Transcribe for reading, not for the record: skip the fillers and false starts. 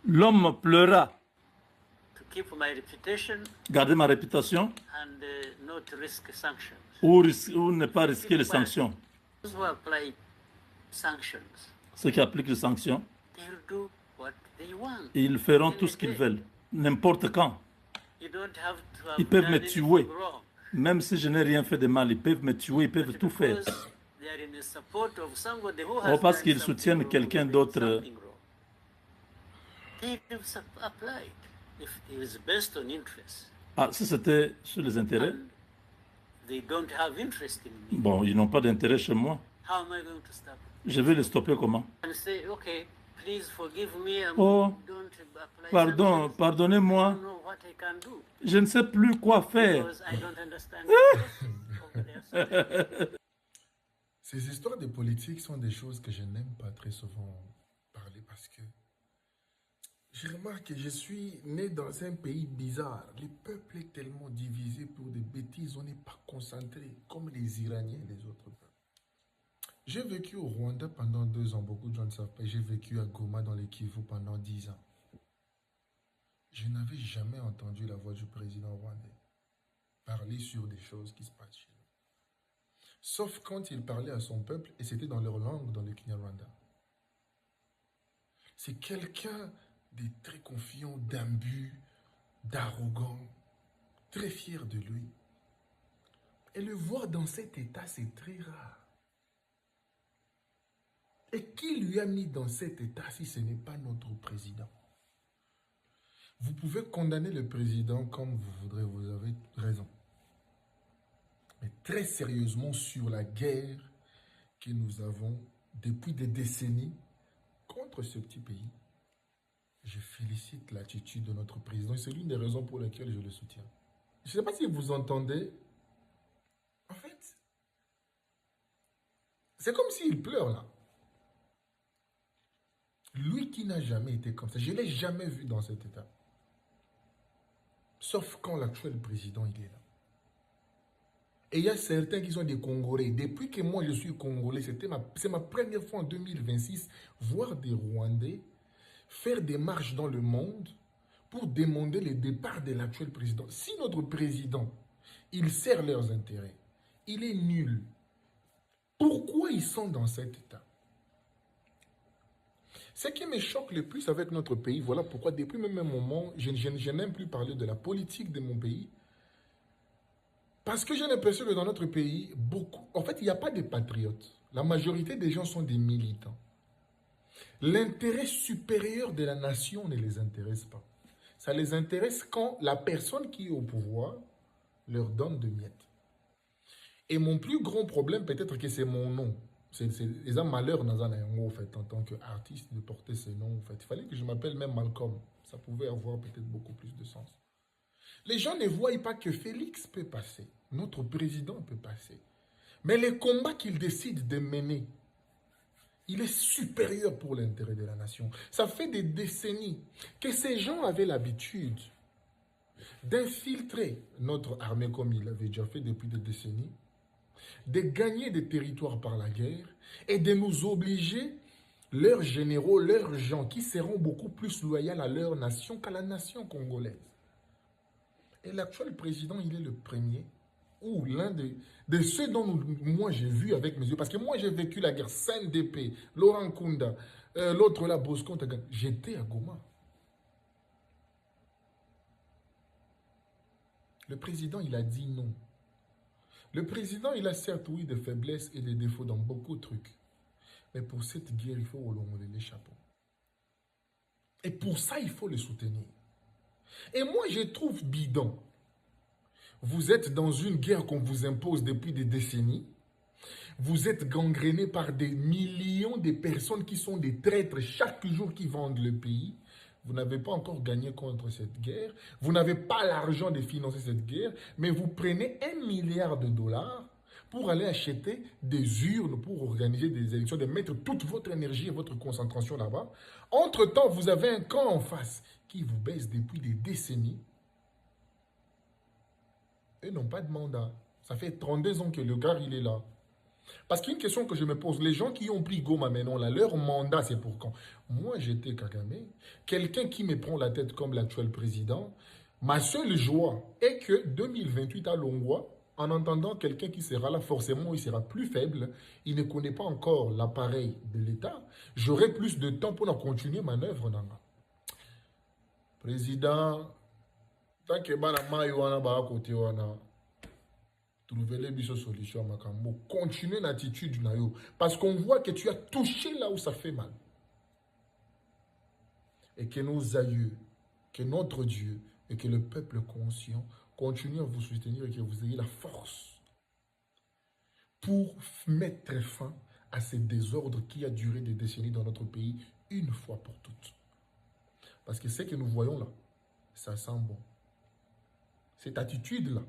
L'homme pleura, to keep my reputation garder ma réputation and not risk sanctions. ou ne pas risquer les sanctions. Those who apply sanctions, Ceux qui appliquent les sanctions, they'll do what they want. ils feront Any tout ce qu'ils day. veulent, n'importe quand. You don't have to Ils have peuvent done me anything tuer. wrong. Même si je n'ai rien fait de mal, ils peuvent me tuer, ils peuvent But tout faire. because they are in the support of somebody who Oh, has parce done qu'ils something soutiennent wrong, quelqu'un who did d'autre. something wrong, they will apply it if it is based on interest. Ah, si c'était sur les intérêts, And they don't have interest in me. bon, ils n'ont pas d'intérêt chez moi. How am I going to stop? Je vais les stopper comment? And say, okay, please forgive me. Oh, Don't apply pardon, sanctions. I pardonnez-moi. don't know what I can do Je ne sais plus quoi faire. because I don't understand the process of their society. Ces histoires de politique sont des choses que je n'aime pas très souvent parler parce que je remarque que je suis né dans un pays bizarre. Le peuple est tellement divisé pour des bêtises, on n'est pas concentré comme les Iraniens et les autres peuples. J'ai vécu au Rwanda pendant 2 ans, beaucoup de gens ne savent pas. J'ai vécu à Goma dans les Kivu pendant 10 ans. Je n'avais jamais entendu la voix du président rwandais parler sur des choses qui se passent chez nous. Sauf quand il parlait à son peuple, et c'était dans leur langue, dans le Kinyarwanda. C'est quelqu'un de très confiant, d'imbu, d'arrogant, très fier de lui. Et le voir dans cet état, c'est très rare. Et qui lui a mis dans cet état si ce n'est pas notre président? Vous pouvez condamner le président comme vous voudrez, vous avez raison. Mais très sérieusement sur la guerre que nous avons depuis des décennies contre ce petit pays, je félicite l'attitude de notre président. C'est l'une des raisons pour lesquelles je le soutiens. Je ne sais pas si vous entendez. En fait, c'est comme s'il pleure là. Lui qui n'a jamais été comme ça, je ne l'ai jamais vu dans cet état. Sauf quand l'actuel président il est là. Et il y a certains qui sont des Congolais. Depuis que moi je suis Congolais, c'est ma première fois en 2026, voir des Rwandais faire des marches dans le monde pour demander le départ de l'actuel président. Si notre président, il sert leurs intérêts, il est nul, pourquoi ils sont dans cet état? Ce qui me choque le plus avec notre pays, voilà pourquoi depuis même un moment, je n'aime plus parler de la politique de mon pays. Parce que j'ai l'impression que dans notre pays, en fait, il n'y a pas de patriotes. La majorité des gens sont des militants. L'intérêt supérieur de la nation ne les intéresse pas. Ça les intéresse quand la personne qui est au pouvoir leur donne de miettes. Et mon plus grand problème, peut-être que c'est mon nom. C'est un malheur dans un en fait, en tant qu'artiste de porter ce nom. En fait. Il fallait que je m'appelle même Malcolm. Ça pouvait avoir peut-être beaucoup plus de sens. Les gens ne voient pas que Félix peut passer. Notre président peut passer. Mais les combats qu'il décide de mener, il est supérieur pour l'intérêt de la nation. Ça fait des décennies que ces gens avaient l'habitude d'infiltrer notre armée comme il l'avait déjà fait depuis des décennies, de gagner des territoires par la guerre et de nous obliger, leurs généraux, leurs gens qui seront beaucoup plus loyaux à leur nation qu'à la nation congolaise. Et l'actuel président, il est le premier, ou l'un de ceux dont moi j'ai vu avec mes yeux, parce que moi j'ai vécu la guerre CNDP, Laurent Kunda, l'autre là, Bosco Ntaganda, j'étais à Goma. Le président, il a dit non. Le président, il a certes, oui, des faiblesses et des défauts dans beaucoup de trucs. Mais pour cette guerre, il faut relever les chapeaux. Et pour ça, il faut le soutenir. Et moi, je trouve bidon. Vous êtes dans une guerre qu'on vous impose depuis des décennies. Vous êtes gangréné par des millions de personnes qui sont des traîtres chaque jour qui vendent le pays. Vous n'avez pas encore gagné contre cette guerre. Vous n'avez pas l'argent de financer cette guerre. Mais vous prenez 1 milliard de dollars pour aller acheter des urnes, pour organiser des élections, de mettre toute votre énergie et votre concentration là-bas. Entre-temps, vous avez un camp en face qui vous baisse depuis des décennies. Eux n'ont pas de mandat. Ça fait 32 ans que le gars, il est là. Parce qu'il y a une question que je me pose. Les gens qui ont pris Goma maintenant, là, leur mandat, c'est pour quand? Moi, j'étais Kagame. Quelqu'un qui me prend la tête comme l'actuel président, ma seule joie est que 2028 à Longwa, en entendant quelqu'un qui sera là, forcément, il sera plus faible. Il ne connaît pas encore l'appareil de l'État. J'aurai plus de temps pour continuer ma œuvre. Président, tant que bana maïwana ba côté wana, trouver les biso solutions makambo, continuer l'attitude na yo, parce qu'on voit que tu as touché là où ça fait mal. Et que nos aïeux, que notre Dieu et que le peuple conscient continuent à vous soutenir et que vous ayez la force pour mettre fin à ce désordre qui a duré des décennies dans notre pays une fois pour toutes. Parce que ce que nous voyons là, ça sent bon. Cette attitude-là,